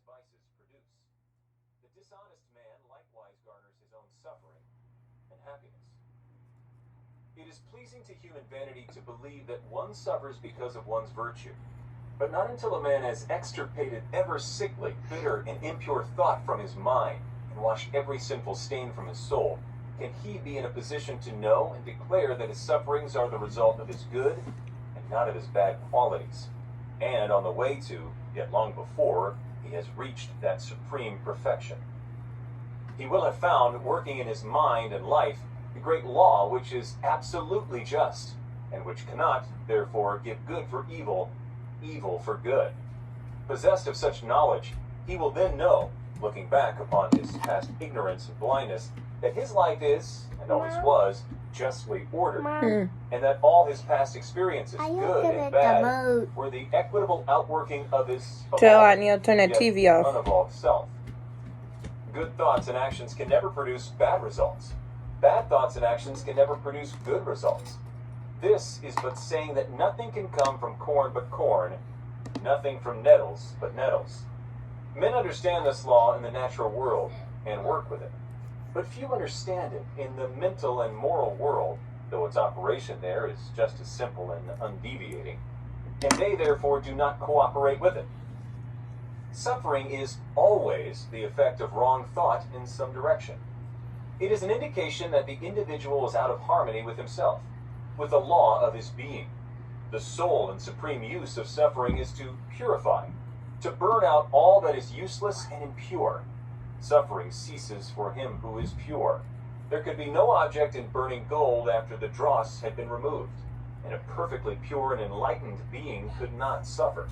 vices produce. The dishonest man likewise garners his own suffering and happiness. It is pleasing to human vanity to believe that one suffers because of one's virtue, but not until a man has extirpated every sickly, bitter, and impure thought from his mind, and washed every sinful stain from his soul, can he be in a position to know and declare that his sufferings are the result of his good and not of his bad qualities, and on the way to, yet long before, he has reached that supreme perfection. He will have found, working in his mind and life, the great law which is absolutely just, and which cannot, therefore, give good for evil, evil for good. Possessed of such knowledge, he will then know, looking back upon his past ignorance and blindness, that his life is, and always was, justly ordered, and that all his past experiences, good and bad, were the equitable outworking of his unevolved self. Good thoughts and actions can never produce bad results. Bad thoughts and actions can never produce good results. This is but saying that nothing can come from corn but corn, nothing from nettles but nettles. Men understand this law in the natural world and work with it, but few understand it in the mental and moral world, though its operation there is just as simple and undeviating, and they therefore do not cooperate with it. Suffering is always the effect of wrong thought in some direction. It is an indication that the individual is out of harmony with himself, with the law of his being. The sole and supreme use of suffering is to purify, to burn out all that is useless and impure. Suffering ceases for him who is pure. There could be no object in burning gold after the dross had been removed, and a perfectly pure and enlightened being could not suffer.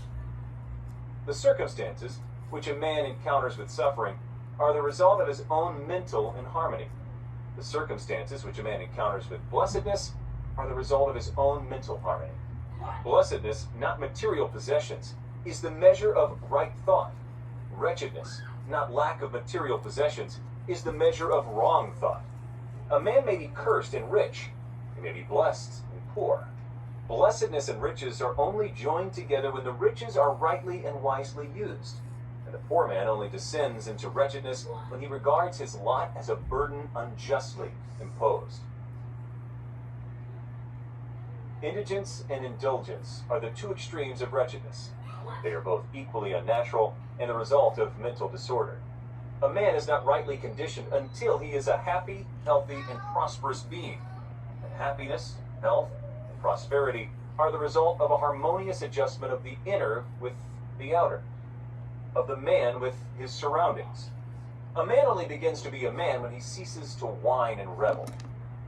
The circumstances which a man encounters with suffering are the result of his own mental inharmony. The circumstances which a man encounters with blessedness are the result of his own mental harmony. Blessedness, not material possessions, is the measure of right thought. Wretchedness, not lack of material possessions, is the measure of wrong thought. A man may be cursed and rich, he may be blessed and poor. Blessedness and riches are only joined together when the riches are rightly and wisely used. And the poor man only descends into wretchedness when he regards his lot as a burden unjustly imposed. Indigence and indulgence are the two extremes of wretchedness. They are both equally unnatural and the result of mental disorder. A man is not rightly conditioned until he is a happy, healthy, and prosperous being. And happiness, health, and prosperity are the result of a harmonious adjustment of the inner with the outer, of the man with his surroundings. A man only begins to be a man when he ceases to whine and revel,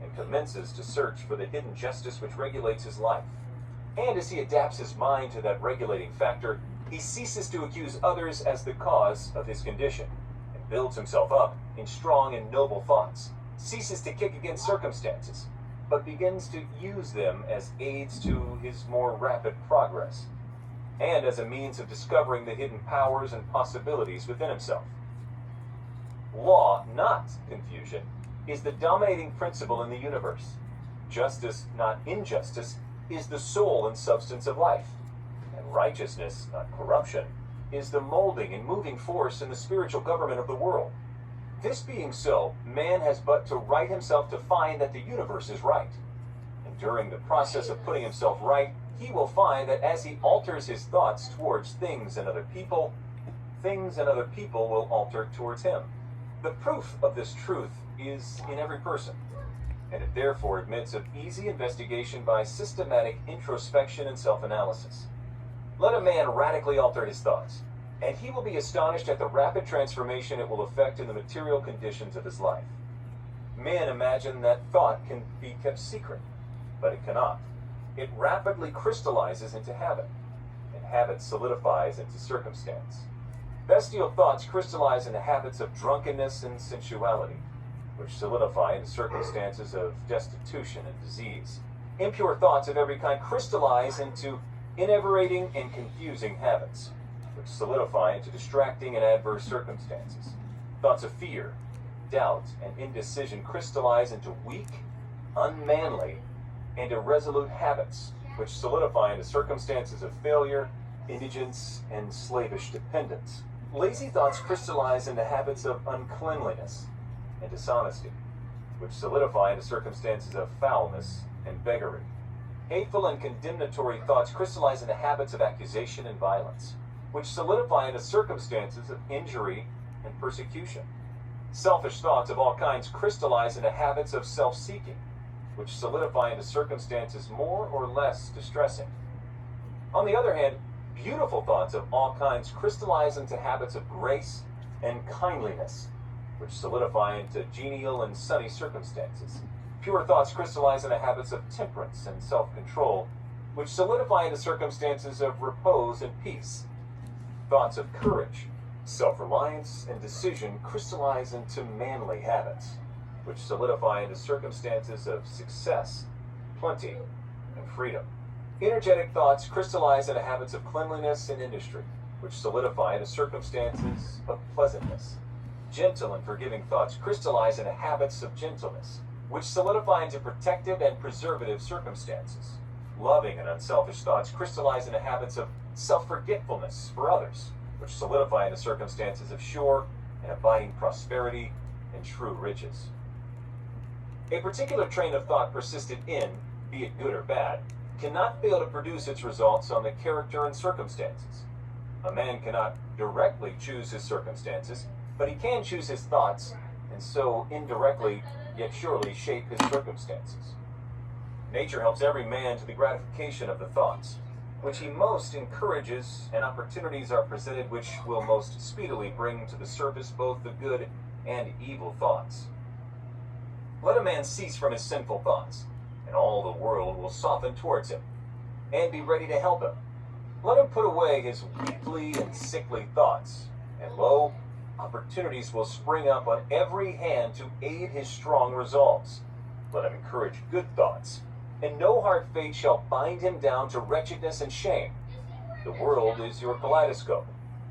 and commences to search for the hidden justice which regulates his life. And as he adapts his mind to that regulating factor, he ceases to accuse others as the cause of his condition, and builds himself up in strong and noble thoughts, ceases to kick against circumstances, but begins to use them as aids to his more rapid progress, and as a means of discovering the hidden powers and possibilities within himself. Law, not confusion, is the dominating principle in the universe. Justice, not injustice, is the soul and substance of life. And righteousness, not corruption, is the molding and moving force in the spiritual government of the world. This being so, man has but to right himself to find that the universe is right. And during the process of putting himself right, he will find that as he alters his thoughts towards things and other people will alter towards him. The proof of this truth is in every person, and it therefore admits of easy investigation by systematic introspection and self-analysis. Let a man radically alter his thoughts, and he will be astonished at the rapid transformation it will effect in the material conditions of his life. Men imagine that thought can be kept secret, but it cannot. It rapidly crystallizes into habit, and habit solidifies into circumstance. Bestial thoughts crystallize into habits of drunkenness and sensuality, which solidify into circumstances of destitution and disease. Impure thoughts of every kind crystallize into enervating and confusing habits, which solidify into distracting and adverse circumstances. Thoughts of fear, doubt, and indecision crystallize into weak, unmanly, and irresolute habits, which solidify into circumstances of failure, indigence, and slavish dependence. Lazy thoughts crystallize into habits of uncleanliness and dishonesty, which solidify into circumstances of foulness and beggary. Hateful and condemnatory thoughts crystallize into habits of accusation and violence, which solidify into circumstances of injury and persecution. Selfish thoughts of all kinds crystallize into habits of self-seeking, which solidify into circumstances more or less distressing. On the other hand, beautiful thoughts of all kinds crystallize into habits of grace and kindliness, which solidify into genial and sunny circumstances. Pure thoughts crystallize into habits of temperance and self-control, which solidify into circumstances of repose and peace. Thoughts of courage, self-reliance, and decision crystallize into manly habits, which solidify into circumstances of success, plenty, and freedom. Energetic thoughts crystallize into habits of cleanliness and industry, which solidify into circumstances of pleasantness. Gentle and forgiving thoughts crystallize into habits of gentleness, which solidify into protective and preservative circumstances. Loving and unselfish thoughts crystallize into habits of self-forgetfulness for others, which solidify into circumstances of sure and abiding prosperity and true riches. A particular train of thought persisted in, be it good or bad, cannot fail to produce its results on the character and circumstances. A man cannot directly choose his circumstances, but he can choose his thoughts, and so indirectly, yet surely shape his circumstances. Nature helps every man to the gratification of the thoughts, which he most encourages, and opportunities are presented which will most speedily bring to the surface both the good and evil thoughts. Let a man cease from his sinful thoughts, and all the world will soften towards him, and be ready to help him. Let him put away his weakly and sickly thoughts, and lo, opportunities will spring up on every hand to aid his strong resolves. Let him encourage good thoughts, and no hard fate shall bind him down to wretchedness and shame. The world is your kaleidoscope,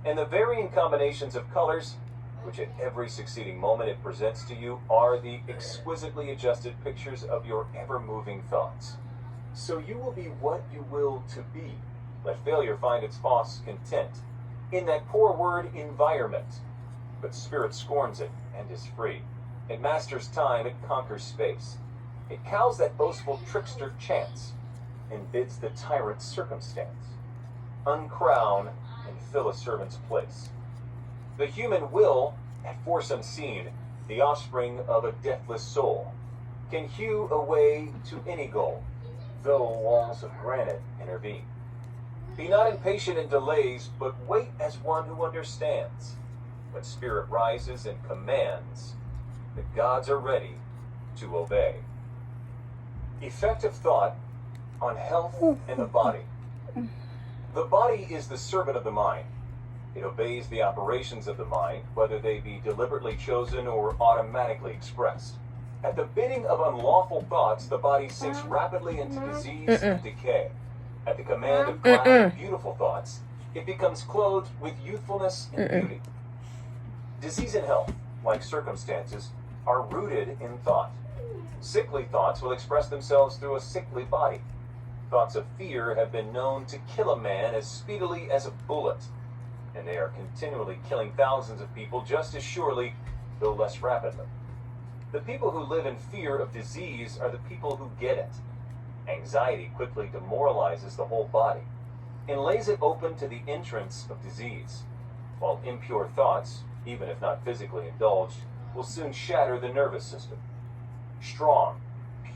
and the varying combinations of colors, which at every succeeding moment it presents to you, are the exquisitely adjusted pictures of your ever-moving thoughts. So you will be what you will to be. Let failure find its false content in that poor word environment. But spirit scorns it and is free. It masters time, it conquers space. It cows that boastful trickster chance, and bids the tyrant circumstance uncrown and fill a servant's place. The human will, at force unseen, the offspring of a deathless soul, can hew a way to any goal, though walls of granite intervene. Be not impatient in delays, but wait as one who understands. When spirit rises and commands, the gods are ready to obey. Effective thought on health and the body. The body is the servant of the mind. It obeys the operations of the mind, whether they be deliberately chosen or automatically expressed. At the bidding of unlawful thoughts, the body sinks rapidly into disease and decay. At the command of kind and beautiful thoughts, it becomes clothed with youthfulness and beauty. Disease and health, like circumstances, are rooted in thought. Sickly thoughts will express themselves through a sickly body. Thoughts of fear have been known to kill a man as speedily as a bullet, and they are continually killing thousands of people just as surely, though less rapidly. The people who live in fear of disease are the people who get it. Anxiety quickly demoralizes the whole body and lays it open to the entrance of disease, while impure thoughts, even if not physically indulged, will soon shatter the nervous system. Strong,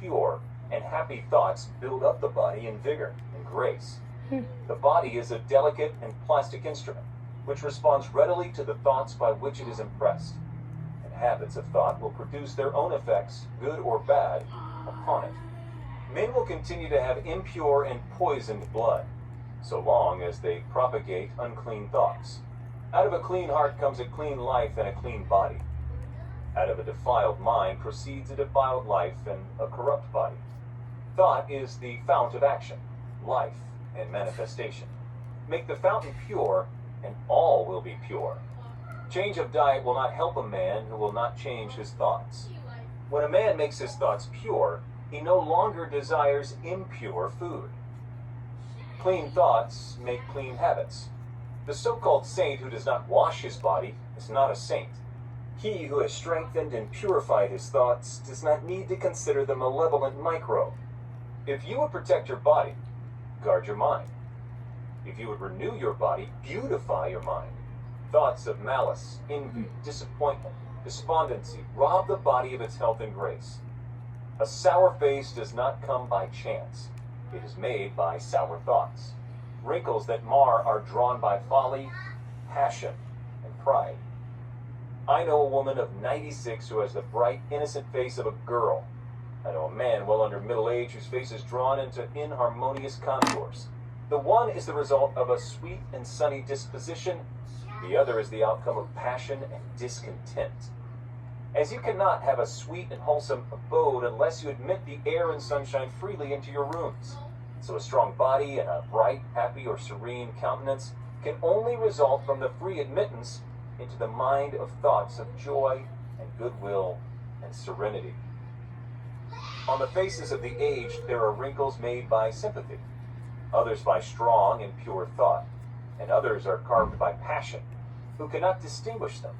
pure, and happy thoughts build up the body in vigor and grace. The body is a delicate and plastic instrument, which responds readily to the thoughts by which it is impressed, and habits of thought will produce their own effects, good or bad, upon it. Men will continue to have impure and poisoned blood, so long as they propagate unclean thoughts. Out of a clean heart comes a clean life and a clean body. Out of a defiled mind proceeds a defiled life and a corrupt body. Thought is the fount of action, life, and manifestation. Make the fountain pure, and all will be pure. Change of diet will not help a man who will not change his thoughts. When a man makes his thoughts pure, he no longer desires impure food. Clean thoughts make clean habits. The so-called saint who does not wash his body is not a saint. He who has strengthened and purified his thoughts does not need to consider the malevolent microbe. If you would protect your body, guard your mind. If you would renew your body, beautify your mind. Thoughts of malice, envy, disappointment, despondency rob the body of its health and grace. A sour face does not come by chance. It is made by sour thoughts. Wrinkles that mar are drawn by folly, passion, and pride. I know a woman of 96 who has the bright, innocent face of a girl. I know a man well under middle age whose face is drawn into inharmonious contours. The one is the result of a sweet and sunny disposition. The other is the outcome of passion and discontent. As you cannot have a sweet and wholesome abode unless you admit the air and sunshine freely into your rooms. So a strong body and a bright, happy, or serene countenance can only result from the free admittance into the mind of thoughts of joy and goodwill and serenity. On the faces of the aged there are wrinkles made by sympathy, others by strong and pure thought, and others are carved by passion, who cannot distinguish them.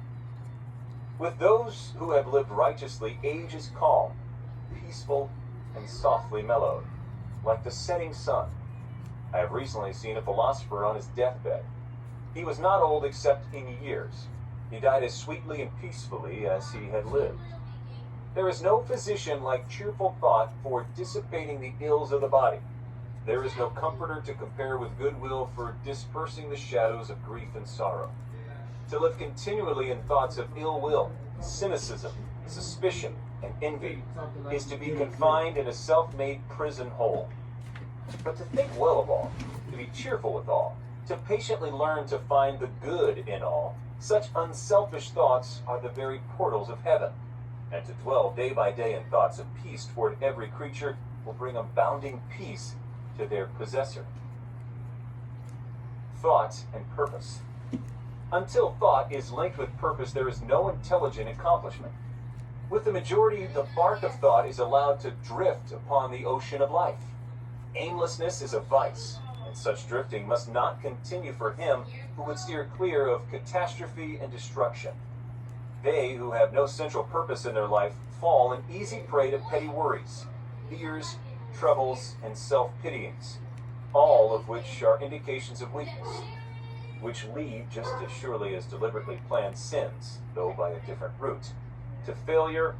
With those who have lived righteously, age is calm, peaceful, and softly mellowed, like the setting sun. I have recently seen a philosopher on his deathbed. He was not old except in years. He died as sweetly and peacefully as he had lived. There is no physician like cheerful thought for dissipating the ills of the body. There is no comforter to compare with goodwill for dispersing the shadows of grief and sorrow. To live continually in thoughts of ill will, cynicism, suspicion, and envy is to be confined in a self-made prison hole. But to think well of all, to be cheerful with all, to patiently learn to find the good in all, such unselfish thoughts are the very portals of heaven. And to dwell day by day in thoughts of peace toward every creature will bring abounding peace to their possessor. Thought and purpose. Until thought is linked with purpose, there is no intelligent accomplishment. With the majority, the bark of thought is allowed to drift upon the ocean of life. Aimlessness is a vice, and such drifting must not continue for him who would steer clear of catastrophe and destruction. They who have no central purpose in their life fall an easy prey to petty worries, fears, troubles, and self-pityings, all of which are indications of weakness, which lead, just as surely as deliberately planned sins, though by a different route, to failure,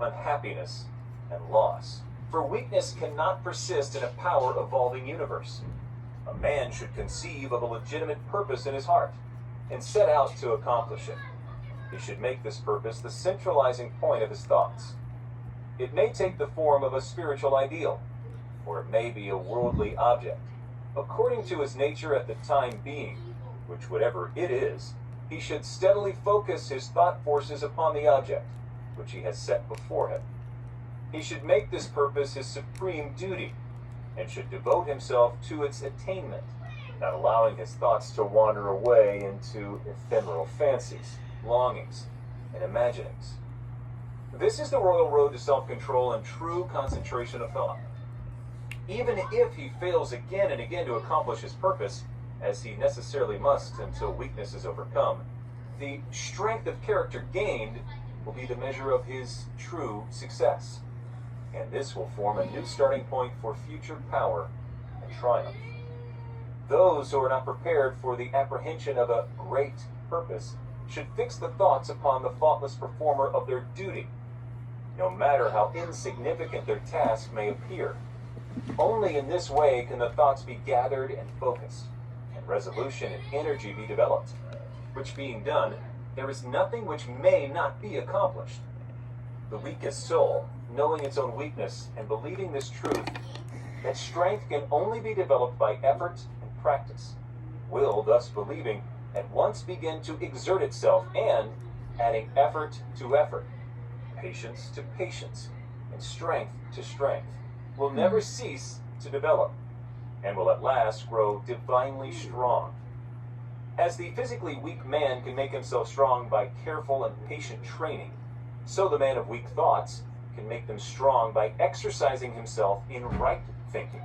unhappiness, and loss. For weakness cannot persist in a power-evolving universe. A man should conceive of a legitimate purpose in his heart, and set out to accomplish it. He should make this purpose the centralizing point of his thoughts. It may take the form of a spiritual ideal, or it may be a worldly object. According to his nature at the time being, which whatever it is, he should steadily focus his thought forces upon the object, which he has set before him. He should make this purpose his supreme duty, and should devote himself to its attainment, not allowing his thoughts to wander away into ephemeral fancies, longings, and imaginings. This is the royal road to self-control and true concentration of thought. Even if he fails again and again to accomplish his purpose, as he necessarily must until weakness is overcome, the strength of character gained will be the measure of his true success, and this will form a new starting point for future power and triumph. Those who are not prepared for the apprehension of a great purpose should fix the thoughts upon the faultless performer of their duty, no matter how insignificant their task may appear. Only in this way can the thoughts be gathered and focused, and resolution and energy be developed, which being done, there is nothing which may not be accomplished. The weakest soul, knowing its own weakness and believing this truth, that strength can only be developed by effort and practice, will, thus believing, at once begin to exert itself and, adding effort to effort, patience to patience, and strength to strength, will never cease to develop, and will at last grow divinely strong. As the physically weak man can make himself strong by careful and patient training, so the man of weak thoughts can make them strong by exercising himself in right thinking.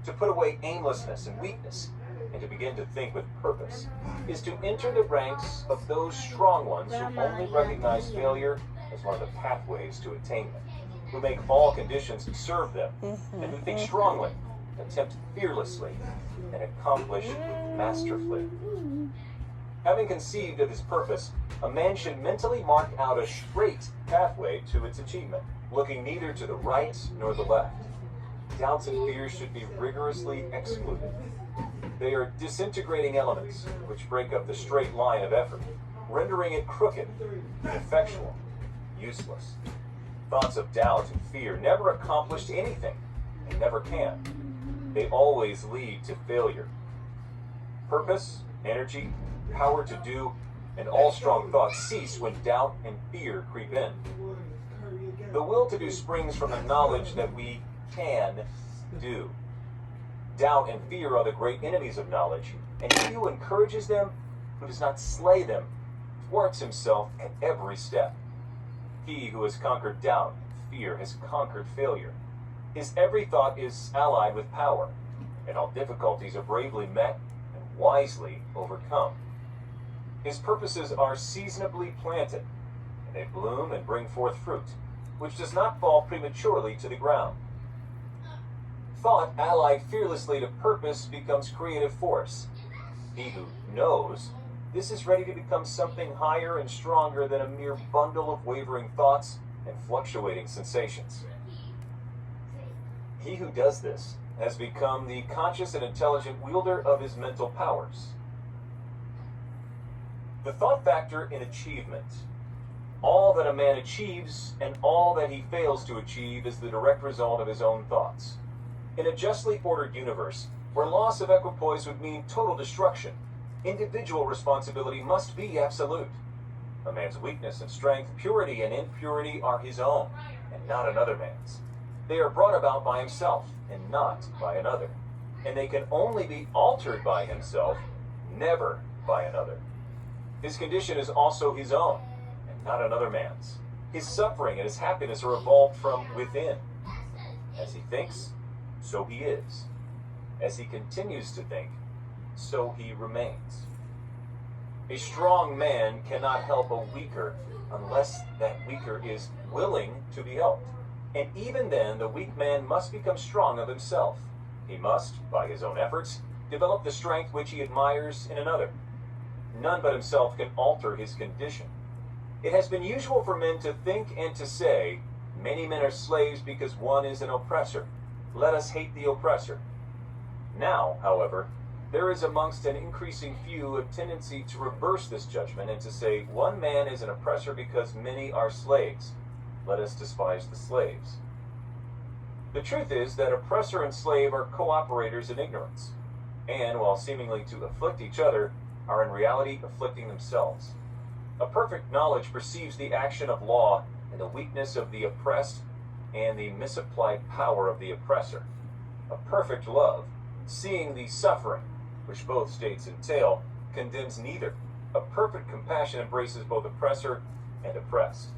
To put away aimlessness and weakness, and to begin to think with purpose is to enter the ranks of those strong ones who only recognize failure as one of the pathways to attainment, who make all conditions serve them, and who think strongly, attempt fearlessly, and accomplish masterfully. Having conceived of his purpose, a man should mentally mark out a straight pathway to its achievement, looking neither to the right nor the left. Doubts and fears should be rigorously excluded. They are disintegrating elements which break up the straight line of effort, rendering it crooked, ineffectual, useless. Thoughts of doubt and fear never accomplished anything, and never can. They always lead to failure. Purpose, energy, power to do, and all strong thoughts cease when doubt and fear creep in. The will to do springs from the knowledge that we can do. Doubt and fear are the great enemies of knowledge, and he who encourages them, who does not slay them, thwarts himself at every step. He who has conquered doubt and fear has conquered failure. His every thought is allied with power, and all difficulties are bravely met and wisely overcome. His purposes are seasonably planted, and they bloom and bring forth fruit, which does not fall prematurely to the ground. Thought allied fearlessly to purpose becomes creative force. He who knows this is ready to become something higher and stronger than a mere bundle of wavering thoughts and fluctuating sensations. He who does this has become the conscious and intelligent wielder of his mental powers. The thought factor in achievement. All that a man achieves and all that he fails to achieve is the direct result of his own thoughts. In a justly ordered universe, where loss of equipoise would mean total destruction, individual responsibility must be absolute. A man's weakness and strength, purity and impurity are his own, and not another man's. They are brought about by himself, and not by another. And they can only be altered by himself, never by another. His condition is also his own, and not another man's. His suffering and his happiness are evolved from within. As he thinks, so he is. As he continues to think, so he remains. A strong man cannot help a weaker unless that weaker is willing to be helped. And even then, the weak man must become strong of himself. He must, by his own efforts, develop the strength which he admires in another. None but himself can alter his condition. It has been usual for men to think and to say, "Many men are slaves because one is an oppressor. Let us hate the oppressor." Now, however, there is amongst an increasing few a tendency to reverse this judgment and to say, "One man is an oppressor because many are slaves. Let us despise the slaves." The truth is that oppressor and slave are cooperators in ignorance, and while seemingly to afflict each other, are in reality afflicting themselves. A perfect knowledge perceives the action of law and the weakness of the oppressed and the misapplied power of the oppressor. A perfect love, seeing the suffering, which both states entail, condemns neither. A perfect compassion embraces both oppressor and oppressed.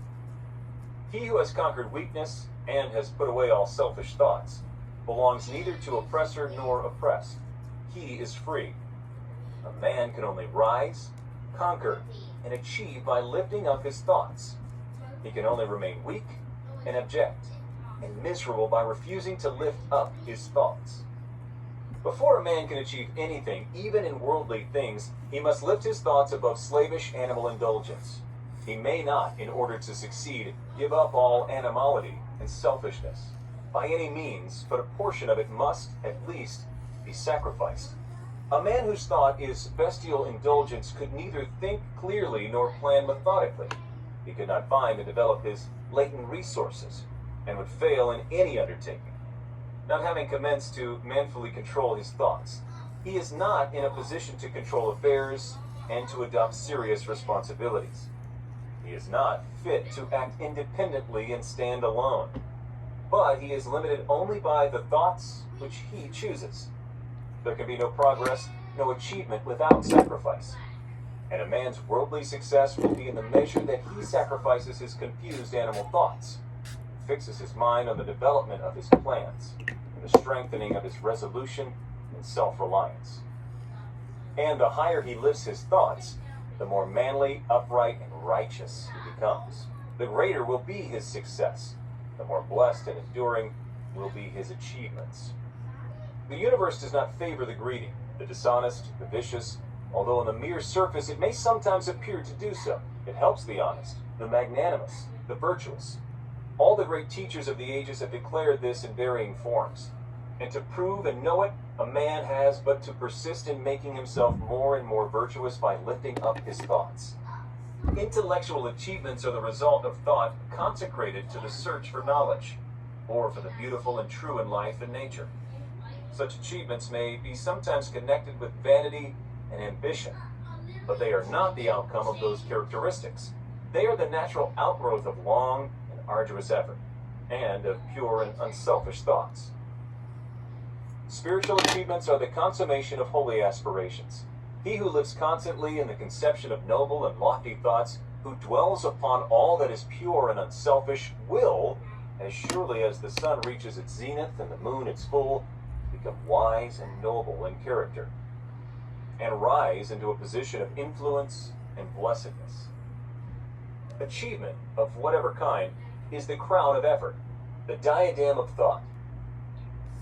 He who has conquered weakness and has put away all selfish thoughts belongs neither to oppressor nor oppressed. He is free. A man can only rise, conquer, and achieve by lifting up his thoughts. He can only remain weak and abject and miserable by refusing to lift up his thoughts. Before a man can achieve anything, even in worldly things, he must lift his thoughts above slavish animal indulgence. He may not, in order to succeed, give up all animality and selfishness by any means, but a portion of it must, at least, be sacrificed. A man whose thought is bestial indulgence could neither think clearly nor plan methodically. He could not find and develop his latent resources, and would fail in any undertaking. Not having commenced to manfully control his thoughts, he is not in a position to control affairs and to adopt serious responsibilities. He is not fit to act independently and stand alone, but he is limited only by the thoughts which he chooses. There can be no progress, no achievement without sacrifice. And a man's worldly success will be in the measure that he sacrifices his confused animal thoughts, fixes his mind on the development of his plans, and the strengthening of his resolution and self-reliance. And the higher he lifts his thoughts, the more manly, upright, and righteous he becomes. The greater will be his success. The more blessed and enduring will be his achievements. The universe does not favor the greedy, the dishonest, the vicious, although on the mere surface it may sometimes appear to do so. It helps the honest, the magnanimous, the virtuous. All the great teachers of the ages have declared this in varying forms. And to prove and know it, a man has but to persist in making himself more and more virtuous by lifting up his thoughts. Intellectual achievements are the result of thought consecrated to the search for knowledge, or for the beautiful and true in life and nature. Such achievements may be sometimes connected with vanity and ambition, but they are not the outcome of those characteristics. They are the natural outgrowth of long and arduous effort, and of pure and unselfish thoughts. Spiritual achievements are the consummation of holy aspirations. He who lives constantly in the conception of noble and lofty thoughts, who dwells upon all that is pure and unselfish, will, as surely as the sun reaches its zenith and the moon its full, become wise and noble in character, and rise into a position of influence and blessedness. Achievement, of whatever kind, is the crown of effort, the diadem of thought.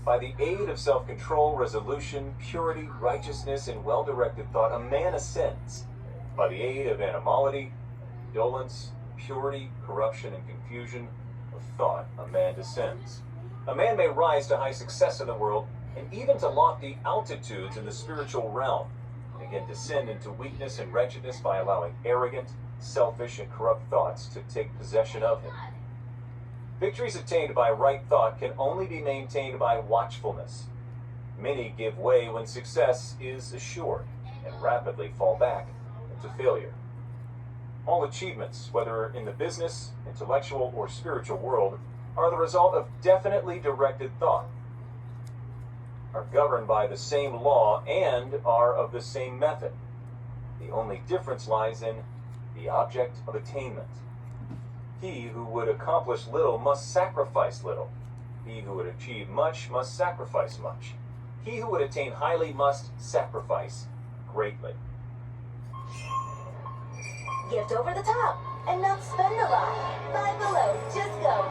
By the aid of self-control, resolution, purity, righteousness, and well-directed thought, a man ascends. By the aid of animality, indolence, purity, corruption, and confusion of thought, a man descends. A man may rise to high success in the world, and even to lofty altitudes in the spiritual realm, and again descend into weakness and wretchedness by allowing arrogant, selfish, and corrupt thoughts to take possession of him. Victories attained by right thought can only be maintained by watchfulness. Many give way when success is assured, and rapidly fall back into failure. All achievements, whether in the business, intellectual, or spiritual world, are the result of definitely directed thought, are governed by the same law, and are of the same method. The only difference lies in the object of attainment. He who would accomplish little must sacrifice little. He who would achieve much must sacrifice much. He who would attain highly must sacrifice greatly. Gift over the top and not spend a lot. Five Below, just go.